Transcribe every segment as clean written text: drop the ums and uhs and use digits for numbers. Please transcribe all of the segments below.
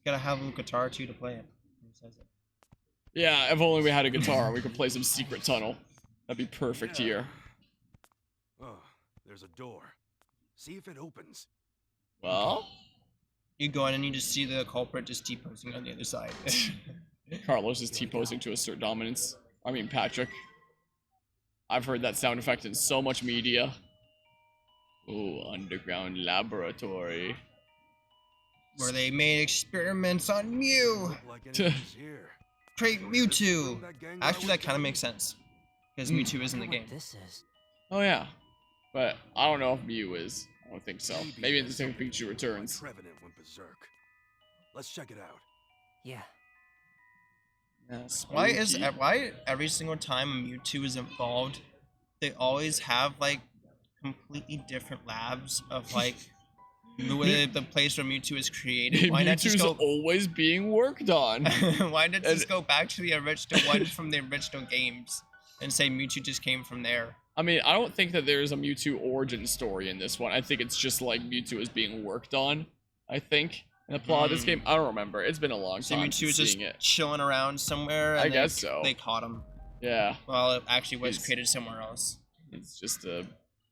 gotta have a guitar too to play it. It says it. Yeah, if only we had a guitar, we could play some Secret Tunnel. That'd be perfect here. Oh, there's a door. See if it opens. Well, You go in and you just see the culprit just T-posing on the other side. Carlos is T-posing to assert dominance. I mean, Patrick. I've heard that sound effect in so much media. Ooh, underground laboratory. Where they made experiments on Mew. Look like anything's here. Create Mewtwo. That gang Actually, guy that kind of makes sense. Because Mewtwo is in the game. This is. Oh yeah, but I don't know if Mew is. I don't think so. Maybe it's the something Pikachu returns. Trevenant went berserk. Let's check it out. Yeah. Yeah, Why every single time a Mewtwo is involved, they always have like completely different labs of like the place where Mewtwo is created? Why not just Mewtwo's go? always being worked on. Why not just go back to the original one from the original games and say Mewtwo just came from there? I mean, I don't think that there's a Mewtwo origin story in this one. I think it's just like Mewtwo is being worked on. I think in the plot of this game, I don't remember. It's been a long So time Mewtwo since is just seeing it. chilling around somewhere. And I guess so. They caught him. Yeah, Well, it actually was He's- created somewhere else. it's just a,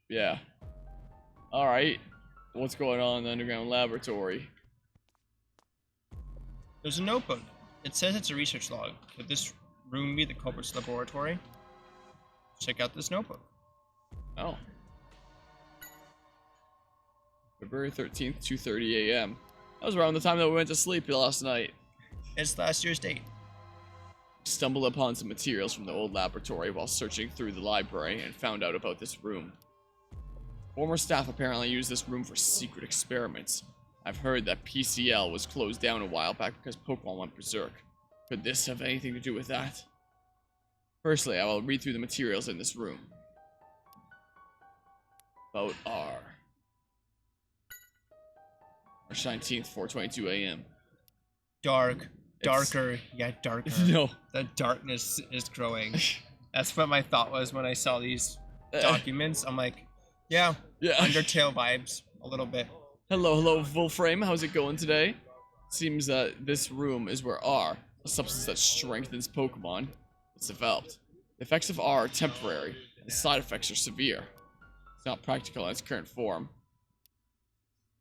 yeah. All right, what's going on in the underground laboratory? There's a notebook. It says it's a research log. Could this room be the culprit's laboratory? Check out this notebook. Oh. February 13th, 2:30 a.m. That was around the time that we went to sleep last night. It's last year's date. Stumbled upon some materials from the old laboratory while searching through the library and found out about this room. Former staff apparently used this room for secret experiments. I've heard that PCL was closed down a while back because Pokemon went berserk. Could this have anything to do with that? Firstly, I will read through the materials in this room. About R. March 19th, 4:22 a.m. Dark. Darker. Yeah, darker. No. The darkness is growing. That's what my thought was when I saw these documents. I'm like, yeah, Yeah. Undertale vibes a little bit. Hello, full frame. How's it going today? Seems that this room is where R, a substance that strengthens Pokemon, is developed. The effects of R are temporary, and the side effects are severe. It's not practical in its current form.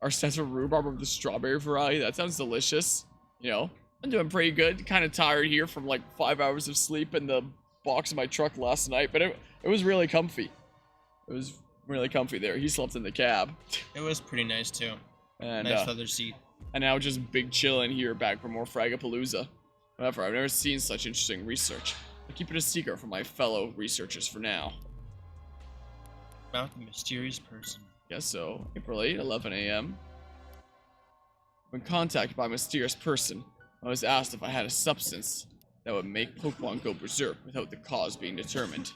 Our sense of rhubarb of the strawberry variety, that sounds delicious. You know, I'm doing pretty good. Kind of tired here from like 5 hours of sleep in the box of my truck last night, but it was really comfy. It was really comfy there. He slept in the cab. It was pretty nice too. And Nice leather seat. and now just big chillin' here back for more Fragapalooza. However, I've never seen such interesting research. I'll keep it a secret from my fellow researchers for now. About the mysterious person. Guess so. April 8, 11 a.m. When contacted by a mysterious person, I was asked if I had a substance that would make Pokemon go berserk without the cause being determined.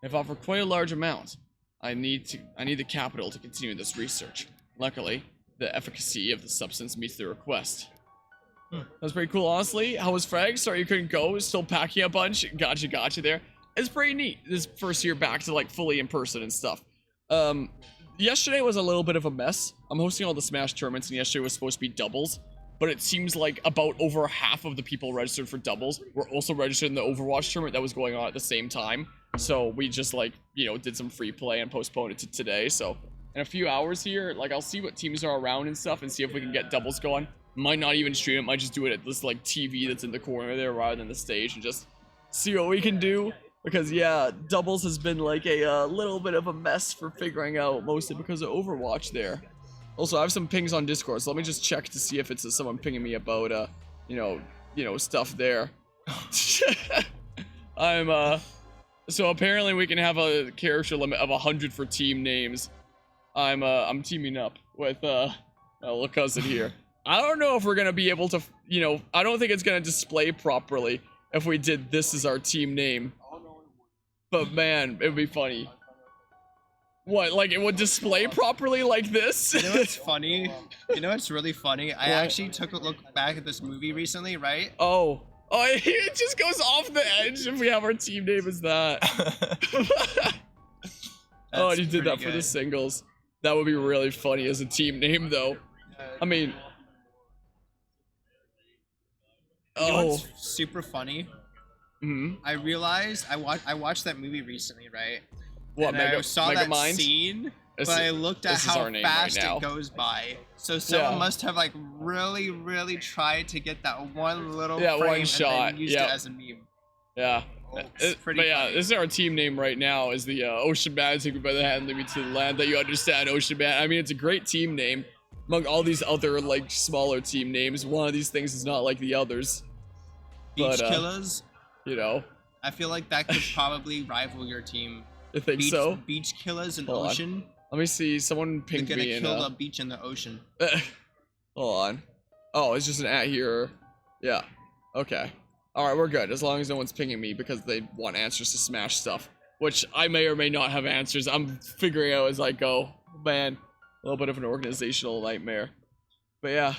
I've offered quite a large amount. I need the capital to continue this research. Luckily, the efficacy of the substance meets the request. That was pretty cool, honestly. How was Frag? Sorry you couldn't go. Still packing a bunch. Gotcha there. It's pretty neat. This first year back to like fully in person and stuff. Yesterday was a little bit of a mess. I'm hosting all the Smash tournaments, and yesterday was supposed to be doubles. But it seems like about over half of the people registered for doubles were also registered in the Overwatch tournament that was going on at the same time. So we just like, you know, did some free play and postponed it to today. So in a few hours here, like I'll see what teams are around and stuff and see if we can get doubles going. Might not even stream it, might just do it at this like TV that's in the corner there rather than the stage and just see what we can do. Because yeah, doubles has been like a little bit of a mess for figuring out, mostly because of Overwatch there. Also, I have some pings on Discord, so let me just check to see if it's someone pinging me about, you know, stuff there. So apparently we can have a character limit of 100 for team names. I'm teaming up with, my little cousin here. I don't know if we're gonna be able to, you know, I don't think it's gonna display properly if we did this as our team name. But man, it would be funny. What, like it would display properly like this? You know what's funny? You know what's really funny? I actually took a look back at this movie recently, right? Oh, it just goes off the edge if we have our team name as that. Oh, and you did that for the singles. That would be really funny as a team name, though. I mean, You know Oh. what's super funny? Hmm. I realized I watched that movie recently, right? What, And I saw that Megamind? scene, This but is- I looked at this is how our name right fast now. it goes by. So someone Yeah. must have like really tried to get that one little Yeah, one frame shot, and then used yep. it as a meme. Yeah. It's pretty But yeah, funny. this is our team name right now, is the Ocean Man. Take me by the hand, lead me to the land that you understand, Ocean Man. I mean, it's a great team name. Among all these other, like, smaller team names, one of these things is not like the others. Beach But, Killers. You know, I feel like that could probably rival your team. I think Beach, so. Beach Killers and Hold on. Ocean. Let me see. Someone You're pinged gonna me in. kill the beach and the ocean. Hold on. Oh, it's just an at here. Yeah. Okay. Alright, we're good. As long as no one's pinging me because they want answers to Smash stuff. Which I may or may not have answers. I'm figuring out as I go. Man, a little bit of an organizational nightmare. But yeah.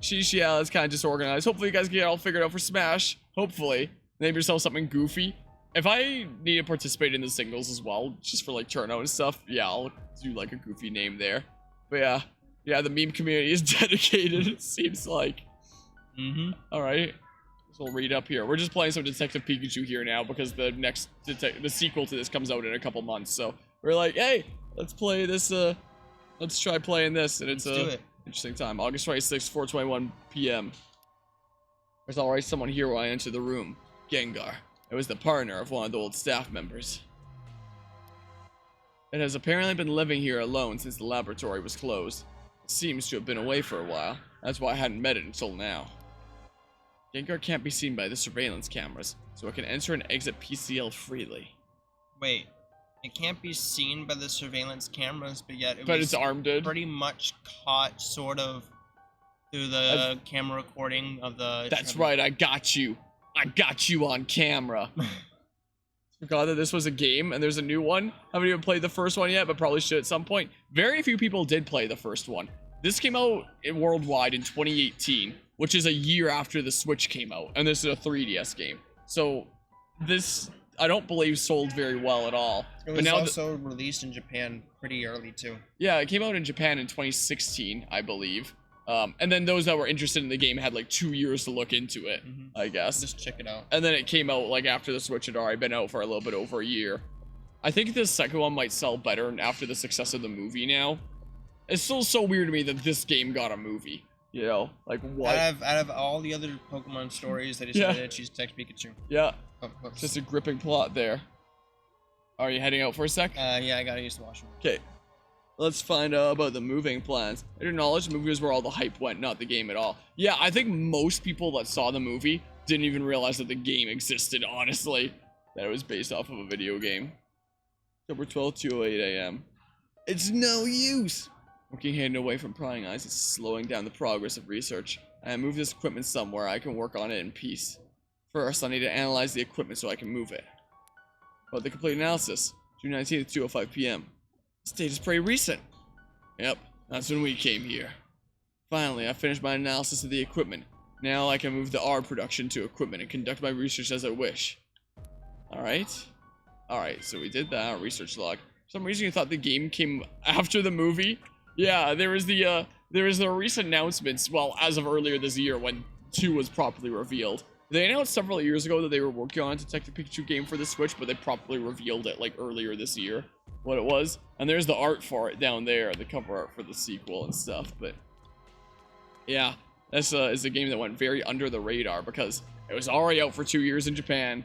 Sheesh, yeah, it's kind of disorganized. Hopefully you guys get it all figured out for Smash. Hopefully. Name yourself something goofy. If I need to participate in the singles as well, just for like turnout and stuff, yeah, I'll do like a goofy name there. But yeah. Yeah, the meme community is dedicated, it seems like. Mm-hmm. Alright. So we'll read up here. We're just playing some Detective Pikachu here now because the next the sequel to this comes out in a couple months. So we're like, hey, let's play this. Let's try playing this, and it's Let's do it. interesting time. August 26th, 4:21 p.m. There's already someone here when I enter the room. Gengar. It was the partner of one of the old staff members. It has apparently been living here alone since the laboratory was closed. It seems to have been away for a while. That's why I hadn't met it until now. Gengar can't be seen by the surveillance cameras, so it can enter and exit PCL freely. Wait, it can't be seen by the surveillance cameras, but yet it But was it's armed. pretty much caught sort of through the camera recording of the... That's right, I got you. I got you on camera. Forgot that this was a game and there's a new one. Haven't even played the first one yet, but probably should at some point. Very few people did play the first one. This came out worldwide in 2018, which is a year after the Switch came out, and this is a 3DS game. So this, I don't believe, sold very well at all. It was but now also released in Japan pretty early too. yeah, it came out in Japan in 2016, I believe. And then those that were interested in the game had like 2 years to look into it, I guess. Just check it out. And then it came out like after the Switch had already been out for a little bit over a year. I think the second one might sell better after the success of the movie now. It's still so weird to me that this game got a movie. You know, like what? Out of all the other Pokemon stories, they decided to choose Detective Pikachu. Yeah, Oh, whoops. just a gripping plot there. Are you heading out for a sec? Yeah, I gotta use the washroom. Okay. Let's find out about the moving plans. I acknowledge the movie was where all the hype went, not the game at all. Yeah, I think most people that saw the movie didn't even realize that the game existed, honestly. That it was based off of a video game. October 12th, 2:08 a.m. It's no use! Looking hidden away from prying eyes is slowing down the progress of research. I move this equipment somewhere I can work on it in peace. First, I need to analyze the equipment so I can move it. About the complete analysis. June 19th, 2:05 p.m. This date is pretty recent. Yep, that's when we came here. Finally, I finished my analysis of the equipment. Now I can move the R production to equipment and conduct my research as I wish. Alright. Alright, so we did that. Research log. For some reason you thought the game came after the movie? Yeah, there was the recent announcements, well, as of earlier this year when 2 was properly revealed. They announced several years ago that they were working on a Detective Pikachu game for the Switch, but they properly revealed it, like, earlier this year. What it was. And there's the art for it down there, the cover art for the sequel and stuff, but... yeah, this is a game that went very under the radar because it was already out for 2 years in Japan.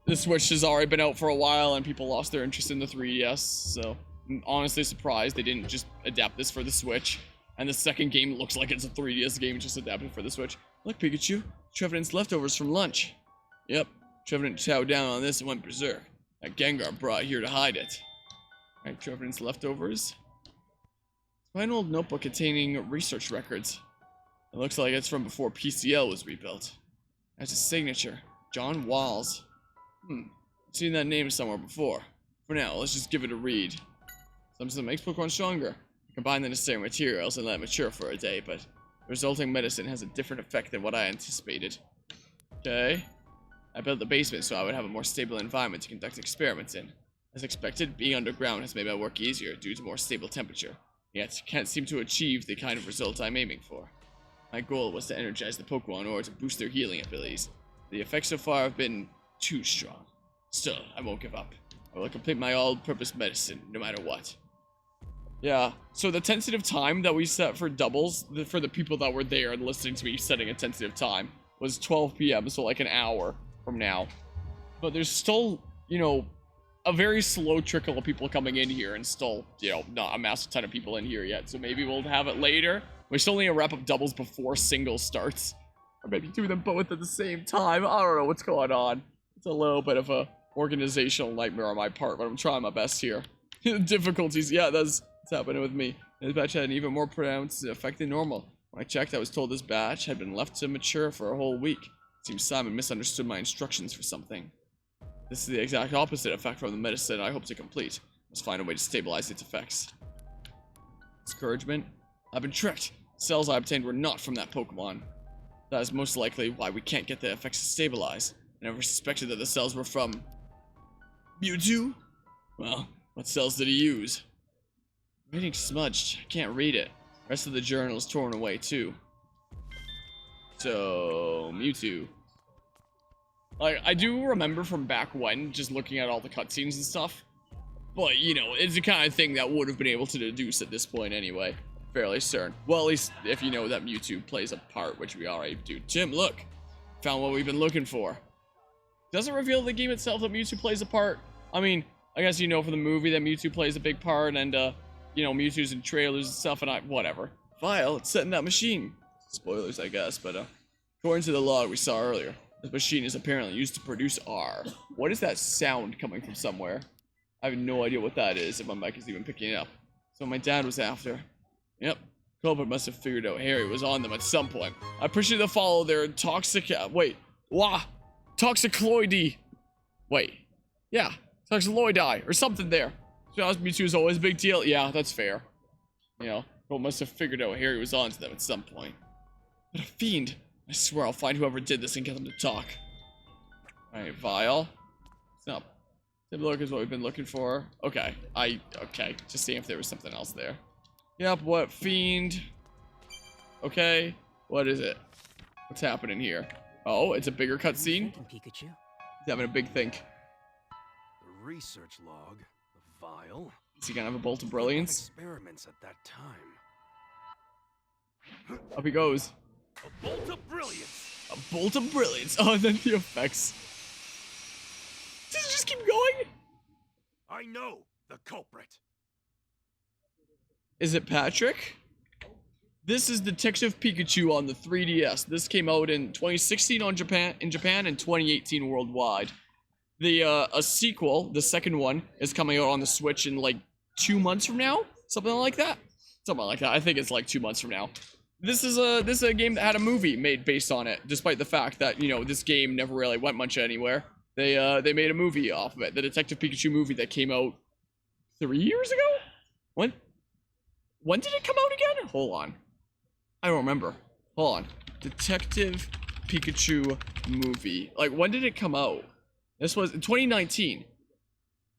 The Switch has already been out for a while and people lost their interest in the 3DS, so... I'm honestly surprised they didn't just adapt this for the Switch. And the second game looks like it's a 3DS game just adapted for the Switch. Look, Pikachu, Trevenant's leftovers from lunch. Yep, Trevenant chowed down on this and went berserk. That Gengar brought here to hide it. Alright, Trevenant's leftovers. Find an old notebook containing research records. It looks like it's from before PCL was rebuilt. That's his signature, John Walls. I've seen that name somewhere before. For now, let's just give it a read. Something that makes Pokemon stronger. Combine the necessary materials and let it mature for a day, but the resulting medicine has a different effect than what I anticipated. Okay. I built the basement so I would have a more stable environment to conduct experiments in. As expected, being underground has made my work easier due to more stable temperature, yet can't seem to achieve the kind of result I'm aiming for. My goal was to energize the Pokemon in order to boost their healing abilities. The effects so far have been too strong. Still, I won't give up. I will complete my all-purpose medicine, no matter what. Yeah, so the tentative time that we set for doubles, for the people that were there and listening to me setting a tentative time, was 12 p.m., so like an hour from now. But there's still, you know, a very slow trickle of people coming in here, and still, you know, not a massive ton of people in here yet, so maybe we'll have it later. We still need to wrap up doubles before singles starts. Or maybe do them both at the same time. I don't know what's going on. It's a little bit of a organizational nightmare on my part, but I'm trying my best here. Difficulties, yeah, that's what's happening with me. This batch had an even more pronounced effect than normal. When I checked, I was told this batch had been left to mature for a whole week. It seems Simon misunderstood my instructions for something. This is the exact opposite effect from the medicine I hope to complete. Must find a way to stabilize its effects. Discouragement? I've been tricked. The cells I obtained were not from that Pokemon. That is most likely why we can't get the effects to stabilize. I never suspected that the cells were from... Mewtwo? Well, what cells did he use? Reading smudged. I can't read it. The rest of the journal is torn away too. So, Mewtwo. Like, I do remember from back when, just looking at all the cutscenes and stuff. But, you know, it's the kind of thing that would have been able to deduce at this point anyway. Fairly certain. Well, at least if you know that Mewtwo plays a part, which we already do. Tim, look! Found what we've been looking for. Doesn't reveal the game itself that Mewtwo plays a part. I mean, I guess you know from the movie that Mewtwo plays a big part, and, you know, Mewtwo's in trailers and stuff, and whatever. Vial, it's set in that machine. Spoilers, I guess, but, according to the log we saw earlier, this machine is apparently used to produce R. What is that sound coming from somewhere? I have no idea what that is, if my mic is even picking it up. So my dad was after. Yep. Culprit must have figured out Harry was on them at some point. I appreciate the follow their toxicloidy. Wait. Yeah. Toxicloidi or something there. So Mewtwo is always a big deal. Yeah, that's fair. You know, Culprit must have figured out Harry was on to them at some point. What a fiend. I swear I'll find whoever did this and get them to talk. Alright, Vial. Stop. Take a look is what we've been looking for. Okay. Okay. Just seeing if there was something else there. Yep, what fiend? Okay, what is it? What's happening here? Oh, it's a bigger cutscene. Pikachu? He's having a big think. The research log, the vial. Is he gonna have a bolt of brilliance? Experiments at that time. Up he goes. A bolt of brilliance. A bolt of brilliance. Oh, and then the effects. Does it just keep going? I know the culprit. Is it Patrick? This is Detective Pikachu on the 3DS. This came out in 2016 in Japan and 2018 worldwide. A sequel, the second one, is coming out on the Switch in like 2 months from now? Something like that? Something like that. I think it's like 2 months from now. This is a game that had a movie made based on it, despite the fact that, you know, this game never really went much anywhere. They made a movie off of it. The Detective Pikachu movie that came out 3 years ago? When did it come out again? Hold on. I don't remember. Hold on. Detective Pikachu movie. Like, when did it come out? This was in 2019.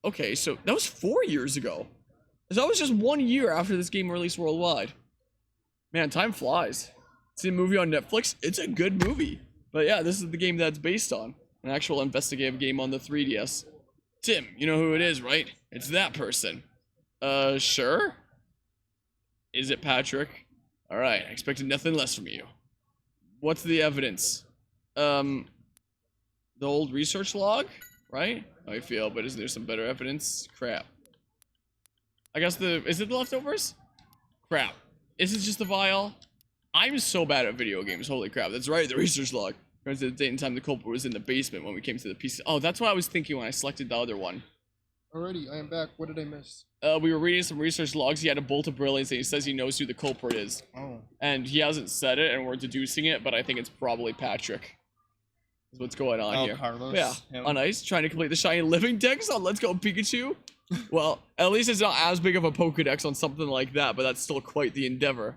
Okay, so that was 4 years ago. So that was just 1 year after this game released worldwide. Man, time flies. See a movie on Netflix? It's a good movie. But yeah, this is the game that's based on. An actual investigative game on the 3DS. Tim, you know who it is, right? It's that person. Sure? Is it Patrick? Alright, I expected nothing less from you. What's the evidence? The old research log? Right? How I feel, but isn't there some better evidence? Crap. I guess is it the leftovers? Crap. Is it just the vial? I'm so bad at video games, holy crap. That's right, the research log. Turns to the date and time the culprit was in the basement when we came to the PC. Oh, that's what I was thinking when I selected the other one. Alrighty, I am back. What did I miss? We were reading some research logs. He had a bolt of brilliance and he says he knows who the culprit is. Oh. And he hasn't said it and we're deducing it, but I think it's probably Patrick. Is what's going on here. Carlos. Yeah. Him. On ice, trying to complete the shiny living dex on Let's Go Pikachu. Well, at least it's not as big of a Pokedex on something like that, but that's still quite the endeavor.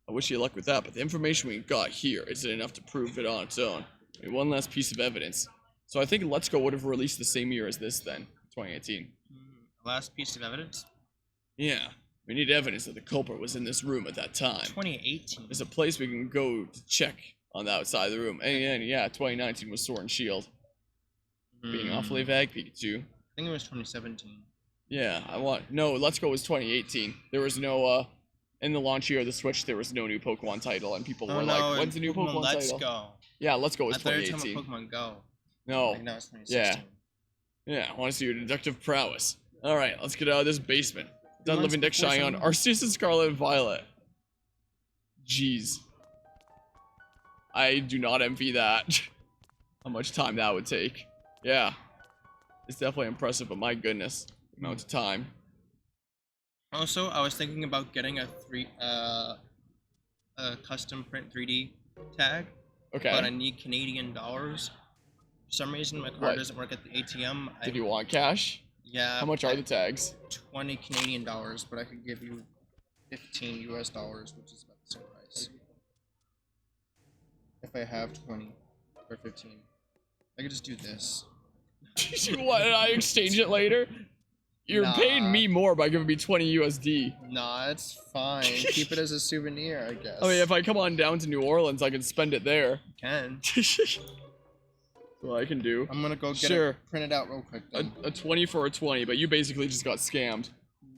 I wish you luck with that, but the information we got here isn't enough to prove it on its own. I mean, one last piece of evidence. So I think Let's Go would have released the same year as this then, 2018. Last piece of evidence? Yeah. We need evidence that the culprit was in this room at that time. 2018. There's a place we can go to check on the outside of the room. And yeah, 2019 was Sword and Shield. Being awfully vague, Pikachu. I think it was 2017. Yeah, no, Let's Go was 2018. There was no, in the launch year of the Switch, there was no new Pokemon title, and people were like, when's the new Pokemon Let's title? Go. Yeah, Let's Go was I thought you were 2018. talking about Pokemon Go. No. Like, no, it's 2016. Yeah, I want to see your deductive prowess. Alright, let's get out of this basement. Done Months living deck before shining on some- Arceus and Scarlet and Violet. Jeez. I do not envy that. How much time that would take. Yeah. It's definitely impressive, but my goodness. The amount of time. Also, I was thinking about getting a custom print 3D tag, Okay. but I need Canadian dollars. For some reason, my card What? doesn't work at the ATM. Did you want cash? Yeah. How much are the tags? 20 Canadian dollars, but I could give you 15 US dollars, which is about the same price. If I have 20 or 15, I could just do this. What, did I exchange it later? You're Nah. paying me more by giving me 20 USD. Nah, it's fine. Keep it as a souvenir, I guess. I mean, if I come on down to New Orleans, I can spend it there. can. What I can do. I'm gonna go get Sure. it printed out real quick. Then. A 20 for a 20, but you basically just got scammed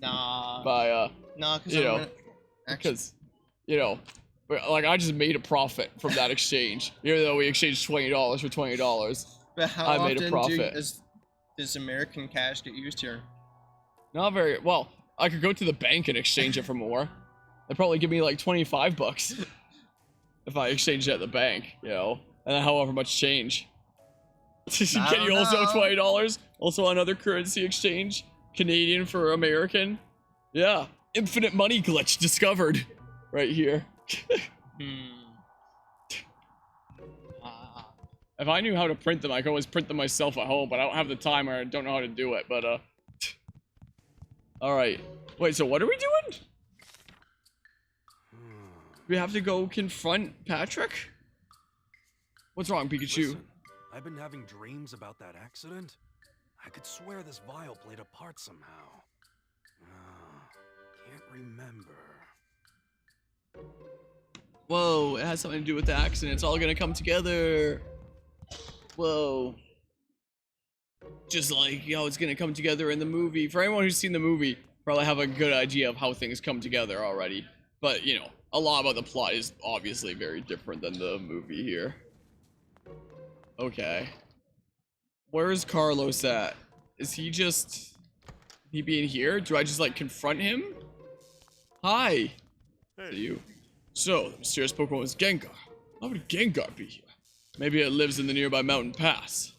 Nah. by, Nah, because you I'm know, gonna... Actually, because, you know, like, I just made a profit from that exchange. Even though we exchanged $20 for $20. but how I often made a profit. does American cash get used here? Not very, well, I could go to the bank and exchange it for more. They'd probably give me like 25 bucks if I exchanged it at the bank, you know, and then however much change. Can you also know. $20? Also another currency exchange? Canadian for American? Yeah. Infinite money glitch discovered. Right here. If I knew how to print them, I could always print them myself at home, but I don't have the time or I don't know how to do it, but Alright. Wait, so what are we doing? We have to go confront Patrick? What's wrong, Pikachu? Listen, I've been having dreams about that accident. I could swear this vial played a part somehow. Can't remember. Whoa, it has something to do with the accident. It's all gonna come together. Whoa. Just like, you know, it's gonna come together in the movie. For anyone who's seen the movie, probably have a good idea of how things come together already. But, you know, a lot about the plot is obviously very different than the movie here. Okay. Where's Carlos at? Is he just... he being here? Do I just, like, confront him? Hi. To you. So, the mysterious Pokemon was Gengar. How would Gengar be here? Maybe it lives in the nearby mountain pass.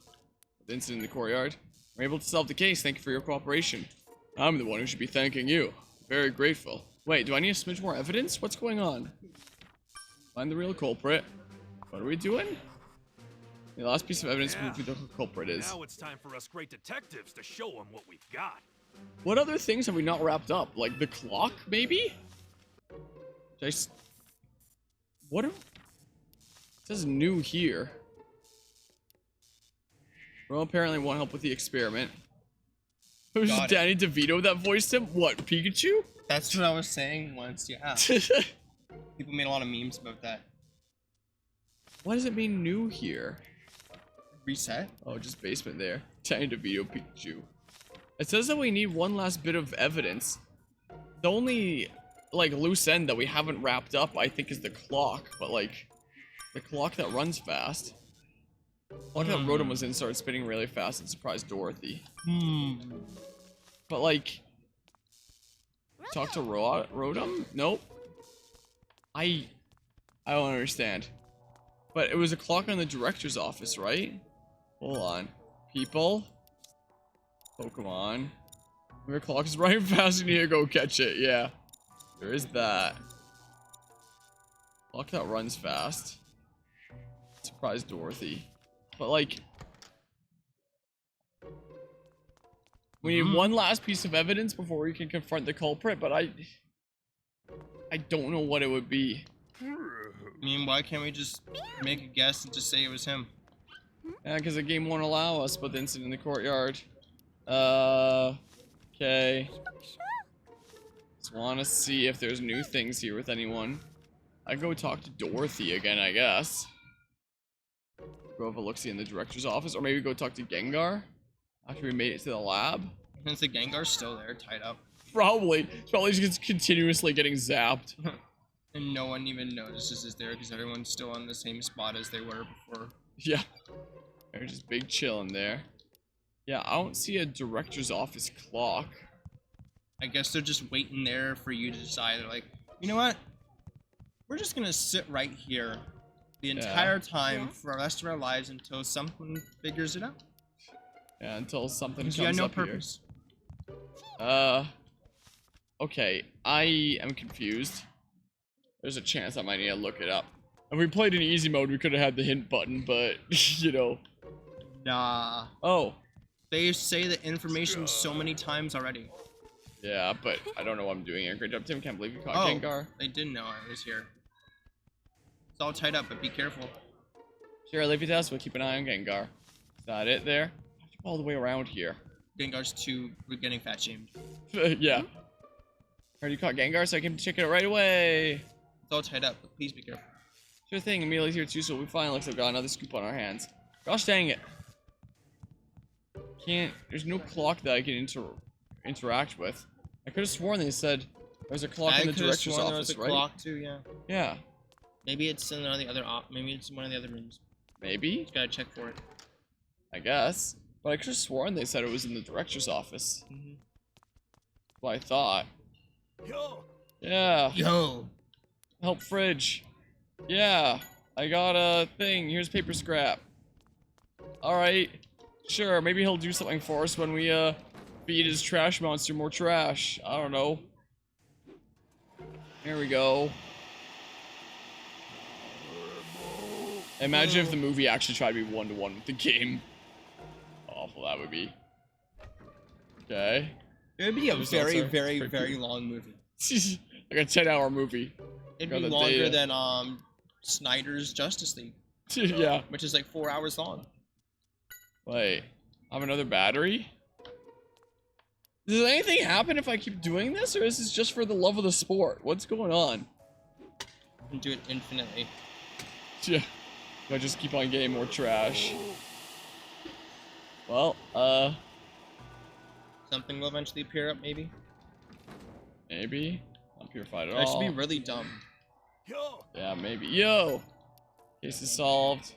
The incident in the courtyard. We're able to solve the case. Thank you for your cooperation. I'm the one who should be thanking you. Very grateful. Wait, do I need a smidge more evidence? What's going on? Find the real culprit. What are we doing? The last piece of evidence proves who the culprit is. Now it's time for us great detectives to show them what we've got. What other things have we not wrapped up? Like the clock, maybe? What are... It says new here. Well, apparently won't help with the experiment. It was Got it. Danny DeVito that voiced him? What, Pikachu? That's what I was saying once, yeah. People made a lot of memes about that. What does it mean new here? Reset? Oh, just basement there. Danny DeVito Pikachu. It says that we need one last bit of evidence. The only, like, loose end that we haven't wrapped up, I think, is the clock. But, like, the clock that runs fast. The clock that Rotom was in started spinning really fast and surprised Dorothy. But, like... Talk to Rotom? Nope. I don't understand. But it was a clock on the director's office, right? Hold on. People? Pokemon. Your clock is running fast and you need to go catch it. Yeah. There is that. Clock that runs fast. Surprise Dorothy. But like... we need one last piece of evidence before we can confront the culprit, but I don't know what it would be. I mean, why can't we just make a guess and just say it was him? Yeah, because the game won't allow us, but the incident in the courtyard. Okay. Just want to see if there's new things here with anyone. I go talk to Dorothy again, I guess. Go have a look-see in the director's office, or maybe go talk to Gengar after we made it to the lab. Since the Gengar's still there, tied up. Probably. Probably just continuously getting zapped. And no one even notices it's there because everyone's still on the same spot as they were before. Yeah. They're just big chilling there. Yeah, I don't see a director's office clock. I guess they're just waiting there for you to decide. They're like, you know what? We're just gonna sit right here the entire time for the rest of our lives until someone figures it out. Yeah, until something comes You had no up purpose. Here. Okay, I am confused. There's a chance I might need to look it up. If we played in easy mode, we could have had the hint button, but, you know. Nah. Oh. They say the information so many times already. Yeah, but I don't know what I'm doing here. Great job, Tim. Can't believe you caught Gengar. They didn't know I was here. It's all tied up, but be careful. Sure, leave it to us. We'll keep an eye on Gengar. Is that it there? I have to go all the way around here. We're getting fat shamed. Yeah. Heard you caught Gengar, so I came to check it out right away. It's all tied up, but please be careful. Sure thing, Amelia's here too, so we finally looks like we got another scoop on our hands. Gosh dang it. There's no clock that I can interact with. I could have sworn they said there's a clock in the director's office, there was a right? clock too, yeah. Yeah. Maybe it's in one of the other maybe it's in one of the other rooms. Maybe? Just gotta check for it. I guess. But I could have sworn they said it was in the director's office. Mm-hmm. Well, I thought. Yo! Yeah. Yo! Help fridge. Yeah. I got a thing. Here's paper scrap. Alright. Sure, maybe he'll do something for us when we, feed his trash monster more trash. I don't know. There we go. Imagine if the movie actually tried to be one-to-one with the game. How awful that would be. Okay. It would be a Results very, are very, pretty very long movie. Like a 10-hour movie. It'd Got be the longer data. than Snyder's Justice League, Yeah. which is like 4 hours long. Wait. I have another battery? Does anything happen if I keep doing this, or is this just for the love of the sport? What's going on? You can do it infinitely. Yeah. I just keep on getting more trash. Well, Something will eventually appear up, maybe. maybe. Not purified at That should all. be really dumb. Yo! Yeah, maybe. Yo! Case is solved.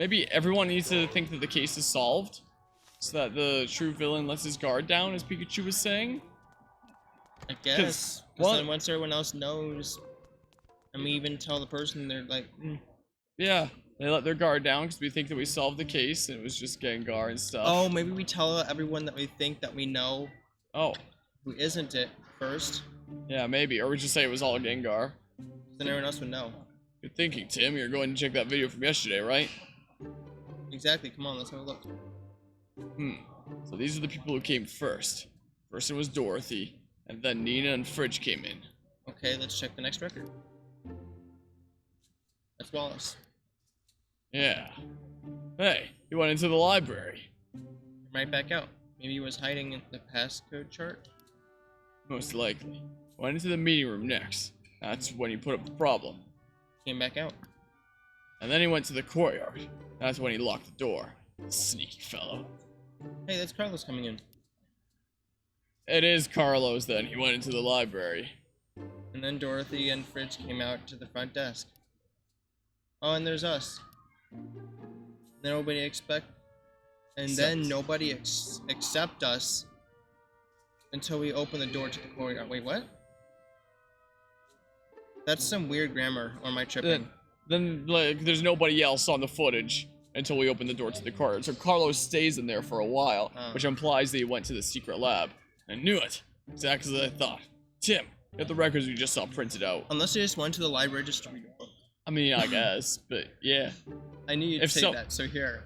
Maybe everyone needs to think that the case is solved, so that the true villain lets his guard down, as Pikachu was saying. I guess. Because then once everyone else knows, and we even tell the person, they're like, Yeah, they let their guard down because we think that we solved the case and it was just Gengar and stuff. oh, maybe we tell everyone that we think that we know Oh, who isn't it first. yeah, maybe. Or we just say it was all Gengar. Then everyone else would know. Good thinking, Tim. You're going to check that video from yesterday, right? Exactly. Come on, let's have a look. So these are the people who came first. First it was Dorothy, and then Nina and Fridge came in. Okay, let's check the next record. That's Wallace. Yeah. Hey, he went into the library. Right back out. Maybe he was hiding in the passcode chart. Most likely. Went into the meeting room next. That's when he put up the problem. Came back out. And then he went to the courtyard. That's when he locked the door. Sneaky fellow. Hey, that's Carlos coming in. It is Carlos then. He went into the library. And then Dorothy and Fridge came out to the front desk. Oh, and there's us. Nobody accept us until we open the door to the courtyard. Wait, what? That's some weird grammar, or am I tripping? Then like, there's nobody else on the footage until we open the door to the courtyard. So Carlos stays in there for a while, which implies that he went to the secret lab. I knew it. Exactly as I thought. Tim, get the records we just saw printed out. Unless they just went to the library just to read a book. I mean, I guess, but yeah. I knew you'd If say so- that, so here.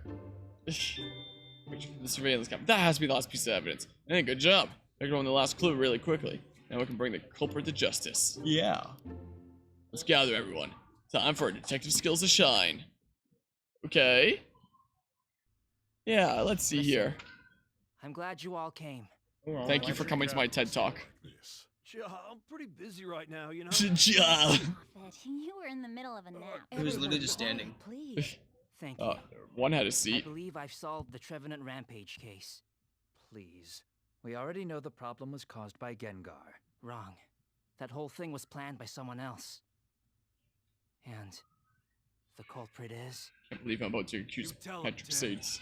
The surveillance camera. That has to be the last piece of evidence. Hey, good job. They're going the last clue really quickly. Now we can bring the culprit to justice. Yeah. Let's gather, everyone. Time for detective skills to shine. Okay. Yeah, let's see here. I'm glad you all came. Thank you for coming to my TED Talk. Yes. I'm pretty busy right now, you know? Ja. But you were in the middle of a nap. He was literally just standing. Please. Thank you. One had a I seat. believe I've solved the Trevenant Rampage case. Please. We already know the problem was caused by Gengar. Wrong. That whole thing was planned by someone else. And the culprit is... I can't believe I'm about to accuse You tell him, Patrick Tim. Sates.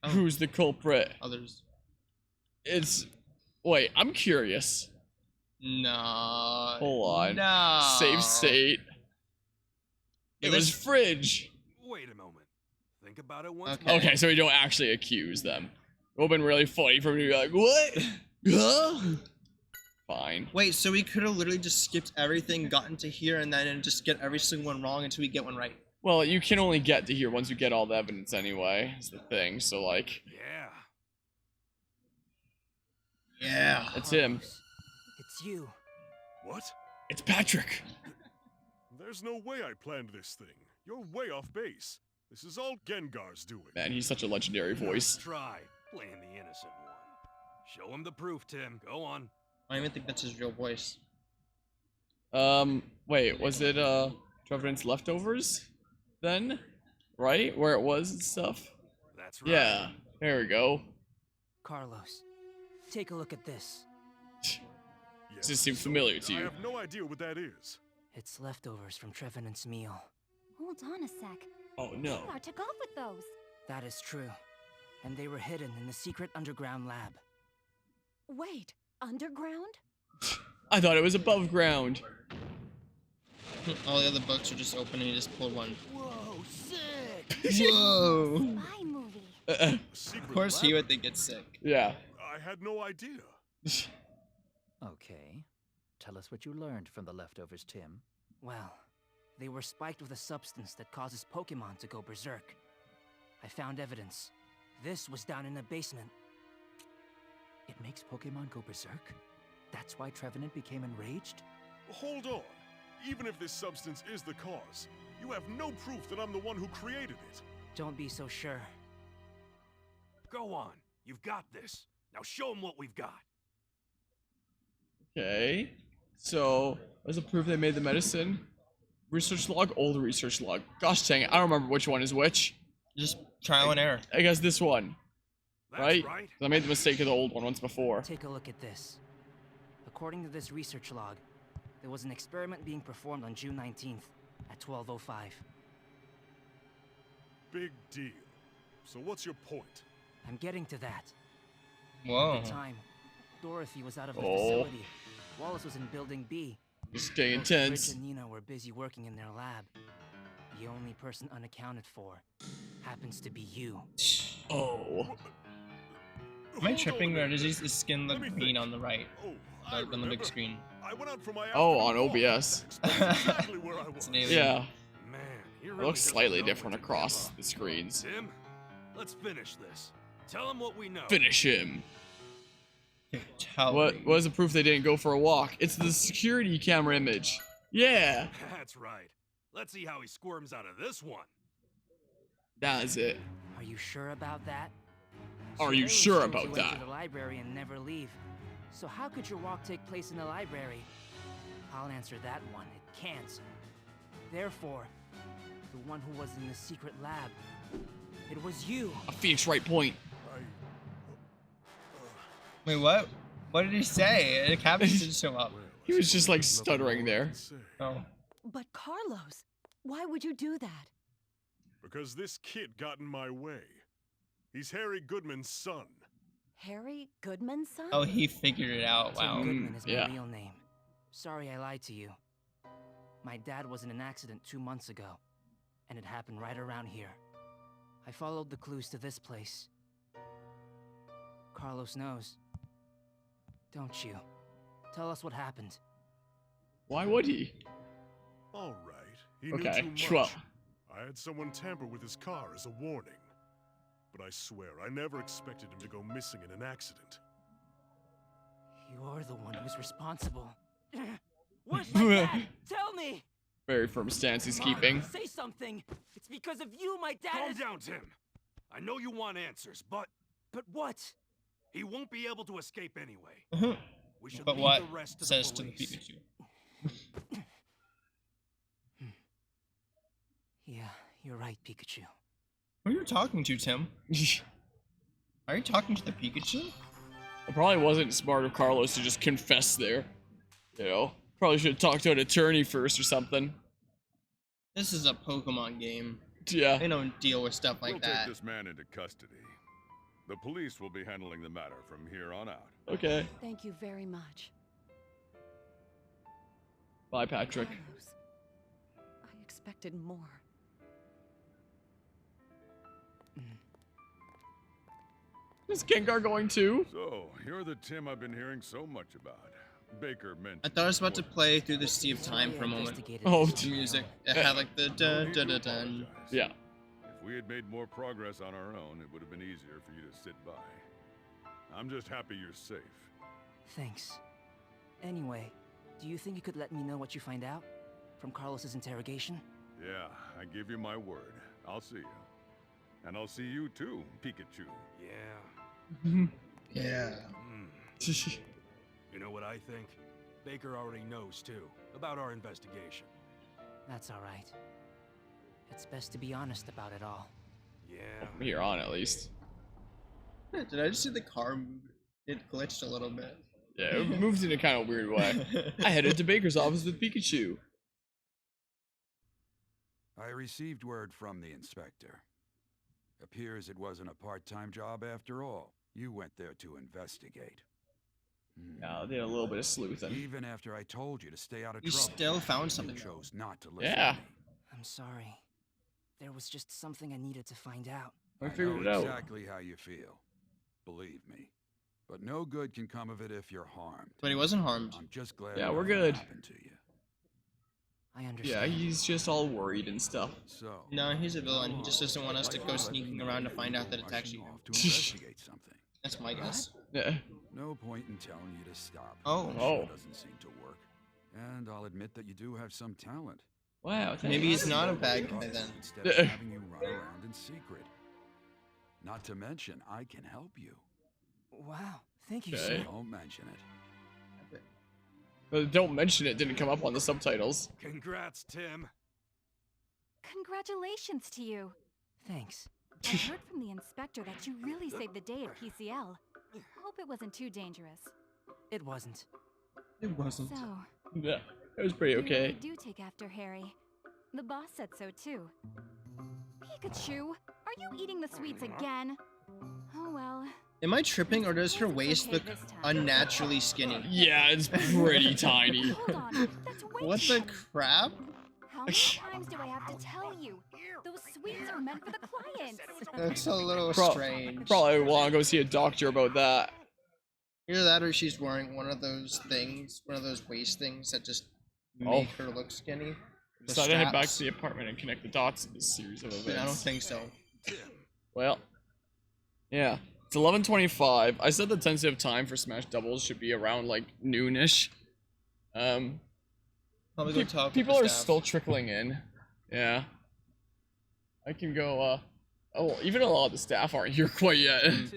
Who's the culprit? Others. It's... Wait, I'm curious. No. Hold on. No. Save state. It was Fridge. Wait a moment. Think about it once Okay. more. Okay, so we don't actually accuse them. It would have been really funny for me to be like, what? Huh? Fine. Wait, so we could have literally just skipped everything, gotten to here, and then just get every single one wrong until we get one right. Well, you can only get to here once you get all the evidence anyway, is the thing. So, like, Yeah. Yeah. it's him. Carlos, it's you. What? It's Patrick. There's no way I planned this thing. You're way off base. This is all Gengar's doing. Man, he's such a legendary voice. Nice try, playing the innocent one. Show him the proof, Tim. Go on. I don't even think that's his real voice. Wait, was it, Trevenant's Leftovers? Then? Right? Where it was and stuff? That's right. Yeah. There we go. Carlos, take a look at this. Does this seem familiar to I you? have no idea what that is. It's leftovers from Trevenant's meal. Hold on a sec. Oh, no. Gengar took off with those. That is true. And they were hidden in the secret underground lab. Wait, underground? I thought it was above ground. All the other books are just open and you just pulled one. Whoa, sick! Whoa! Spy movie. A secret Of course lab? he would think it's sick. Yeah. I had no idea. Okay. Tell us what you learned from the leftovers, Tim. Well, they were spiked with a substance that causes Pokémon to go berserk. I found evidence. This was down in the basement. It makes Pokemon go berserk? That's why Trevenant became enraged? Hold on. Even if this substance is the cause, you have no proof that I'm the one who created it. Don't be so sure. Go on. You've got this. Now show him what we've got. Okay. So, as a proof they made the medicine. Research log, old research log. Gosh dang it, I don't remember which one is which. Just trial and error. I guess this one, That's right? right. 'Cause I made the mistake of the old one once before. Take a look at this. According to this research log, there was an experiment being performed on June 19th at 12:05. Big deal. So what's your point? I'm getting to that. Whoa. At the time, Dorothy was out of the Oh. facility. Wallace was in Building B. It's getting Both Fritz intense. and Nina were busy working in their lab. The only person unaccounted for happens to be you. Oh. Am I Hold tripping on a or does minute. his skin look Let me green think. on the right? Oh, I On the big remember. screen. I went out for my Oh, on afternoon walk. OBS. That explains exactly where I It's was. an alien. Yeah. Man, he It really looks doesn't slightly know different when to across give up. the screens. Tim, let's finish this. Tell him what we know. Finish him. Tell What me. was the proof they didn't go for a walk? It's the security camera image. Yeah. That's right. Let's see how he squirms out of this one. That's it. Are you sure about that? Are you Surveillance sure shows about you went that? to the library and never leave. So how could your walk take place in the library? I'll answer that one. It can't. Therefore, the one who was in the secret lab, it was you. A Phoenix right point. Wait, what? What did he say? The captain didn't show up. He was just like stuttering there. Oh. But Carlos, why would you do that? Because this kid got in my way. He's Harry Goodman's son. Harry Goodman's son? Oh, he figured it out. Tim Wow. Goodman is my yeah. real name. Sorry I lied to you. My dad was in an accident 2 months ago, and it happened right around here. I followed the clues to this place. Carlos knows. Don't you? Tell us what happened. Why would he? All right. He knew Okay, too much. well. I had someone tamper with his car as a warning. But I swear, I never expected him to go missing in an accident. You're the one who's responsible. Where's my dad? Tell me! Very firm stance he's Come on, keeping. Say something! It's because of you my dad Calm is- down, Tim. I know you want answers, but But what? he won't be able to escape anyway. Mhm. We should But leave what the rest to says the to the police. Pikachu? Yeah, you're right, Pikachu. Who are you talking to, Tim? Are you talking to the Pikachu? It probably wasn't smart of Carlos to just confess there. You know, probably should have talked to an attorney first or something. This is a Pokemon game. Yeah. They don't deal with stuff like We'll that. take this man into custody. The police will be handling the matter from here on out. Okay. Thank you very much. Bye, Patrick. Carlos, I expected more. Is Gengar going too? So, you're the Tim I've been hearing so much about. Baker mentioned. I thought I was about to play Through the Sea of Time for a moment. Investigated Oh, this The one. music. It had like the dun dun dun dun. Yeah. If we had made more progress on our own, it would have been easier for you to sit by. I'm just happy you're safe. Thanks. Anyway, do you think you could let me know what you find out from Carlos's interrogation? Yeah, I give you my word. I'll see you. And I'll see you too, Pikachu. Yeah. Yeah. Hmm. You know what I think? Baker already knows too about our investigation. That's all right. It's best to be honest about it all. Yeah. From here on, at least. Did I just see the car move? It glitched a little bit. Yeah, it moved in a kind of weird way. I headed to Baker's office with Pikachu. I received word from the inspector. Appears it wasn't a part-time job after all. You went there to investigate. Yeah, I did a little bit of sleuthing. Even after I told you to stay out of You trouble, still found something. you chose not to listen Yeah. to me. I'm sorry. There was just something I needed to find out. I I figured it know out. exactly how you feel. Believe me. But no good can come of it if you're harmed. But he wasn't harmed. I'm just glad Yeah, we're nothing good. happened to you. I Yeah, understand. he's just all worried and stuff. So, No, he's a villain. He just doesn't want us to I'd go like you sneaking know around to that find you're out that it's actually rushing him. off to investigate something. That's my guess. Yeah. No point in telling you to stop. Oh. It Oh. sure doesn't seem to work. And I'll admit that you do have some talent. Wow, thanks. Maybe he's not a bad guy then. Instead of having you run around in secret. Not to mention, I can help you. Wow, thank you, Okay. sir. Don't mention it. But don't mention it didn't come up on the subtitles. Congrats, Tim. Congratulations to you. Thanks. I heard from the inspector that you really saved the day at PCL. Hope it wasn't too dangerous. It wasn't. It wasn't. So, Yeah, it was pretty you really okay. do take after Harry. The boss said so too. Pikachu, are you eating the sweets again? Oh well. Am I tripping, or does her waist okay look this time. unnaturally skinny? Yeah, it's pretty tiny. Hold on, that's way What the crap? How many times do I have to tell you? Those sweets are meant for the clients. That's a little Pro- strange. Probably want to go see a doctor about that. Either that, or she's wearing one of those things, one of those waist things that just Oh. make her look skinny. The Decided to head back straps. to the apartment and connect the dots in this series of events. I don't think so. Well, yeah. It's 11:25. I said the tentative time for Smash Doubles should be around like noonish. Probably go Pe- talk. people with are the staff. still trickling in. Yeah. I can go. Oh, even a lot of the staff aren't here quite yet. Tim.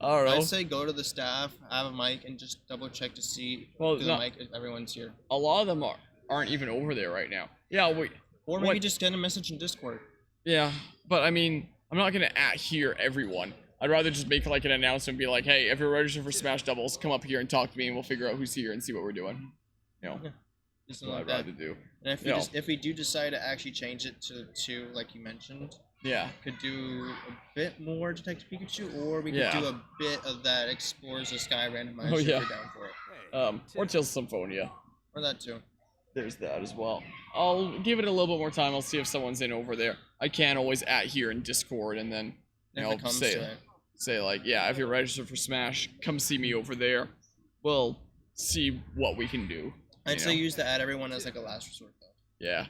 I don't know. I'd say go to the staff, have a mic, and just double check to see Well, through no. the mic if everyone's here. A lot of them aren't even over there right now. Yeah, wait. Or maybe What- just send a message in Discord. Yeah, but I mean, I'm not gonna hear everyone. I'd rather just make like an announcement, and be like, hey, if you're registered for Smash Doubles, come up here and talk to me, and we'll figure out who's here and see what we're doing. You know, Yeah. Just that's something what like I'd that. rather do. And if No. if we do decide to actually change it to 2, like you mentioned, Yeah, could do a bit more Detective Pikachu, or we could Yeah. do a bit of that Explores the Sky randomized Oh, if yeah. you're down for it. Hey, or Tim. Tales of Symphonia. Or that too. There's that as well. I'll give it a little bit more time. I'll see if someone's in over there. I can always here in Discord and then If you know it comes to it. say like, yeah, if you're registered for Smash, come see me over there. We'll see what we can do. I'd you say know? use the add everyone as like a last resort though. Yeah.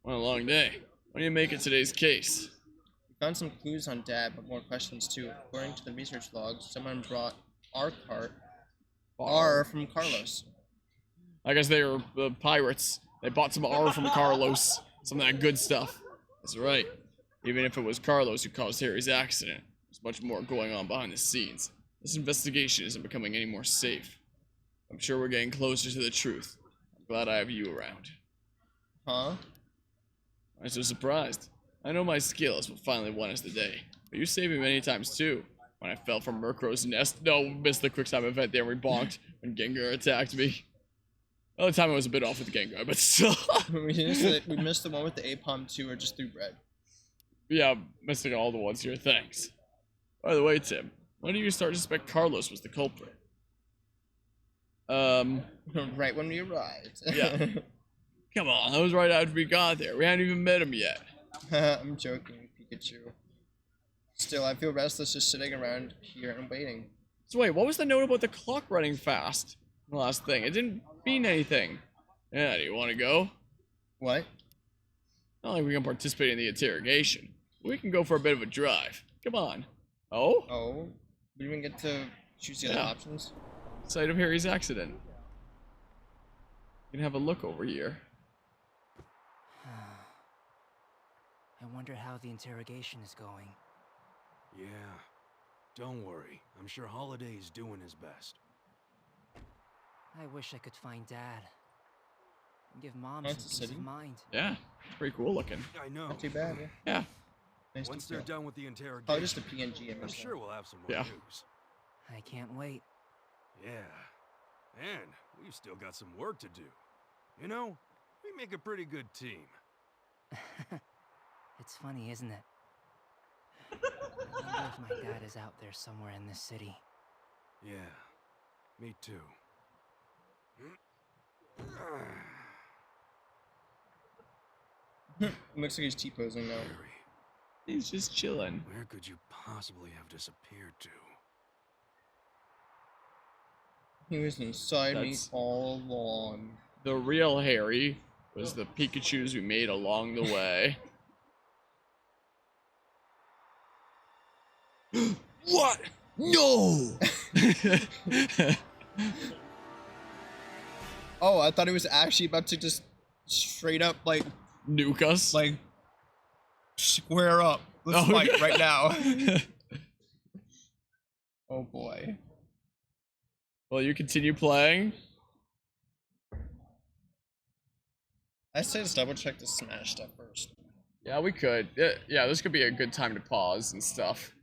What a long day. What do you make of today's case? We found some clues on Dad, but more questions too. According to the research logs, someone brought our cart R from Carlos. I guess they were pirates. They bought some R from Carlos. Some of that good stuff. That's right. Even if it was Carlos who caused Harry's accident, there's much more going on behind the scenes. This investigation isn't becoming any more safe. I'm sure we're getting closer to the truth. I'm glad I have you around. Huh? I'm so surprised. I know my skills will finally won us the day, but you saved me many times too. When I fell from Murkrow's nest, no, missed the quick time event there, we bonked when Gengar attacked me. The other time I was a bit off with Gengar, but still. we missed the one with the Apom too, or just through red. Yeah, missing all the ones here, thanks. By the way, Tim, when did you start to suspect Carlos was the culprit? Right when we arrived. Yeah. Come on, that was right after we got there. We hadn't even met him yet. I'm joking, Pikachu. Still, I feel restless just sitting around here and waiting. So wait, what was the note about the clock running fast? The last thing, it didn't mean anything. Yeah, do you want to go? What? Not like we can participate in the interrogation. We can go for a bit of a drive. Come on. Oh? Oh? We didn't even get to choose the other options? Site of Harry's accident. You can have a look over here. I wonder how the interrogation is going. Yeah. Don't worry. I'm sure Holiday's doing his best. I wish I could find Dad. And give Mom Nice some peace city. of mind. Yeah, pretty cool looking. I know. Not too bad, yeah. Yeah. Nice Once to they're feel. done with the interrogation, Oh, just a PNG I'm image. sure we'll have some more Yeah. news. I can't wait. Yeah. And we've still got some work to do. You know, we make a pretty good team. It's funny, isn't it? I wonder if my dad is out there somewhere in this city. Yeah. Me too. Looks like he's T-posing now. Harry, He's just chilling. where could you possibly have disappeared to? He was inside me That's- all along. The real Harry was the Pikachus we made along the way. What? No! Oh, I thought he was actually about to just straight up, like, Nuke us? square up. Let's Oh, fight right now. now. Oh boy. Well, you continue playing. I say let's double check the Smash stuff first. Yeah, we could. Yeah, this could be a good time to pause and stuff.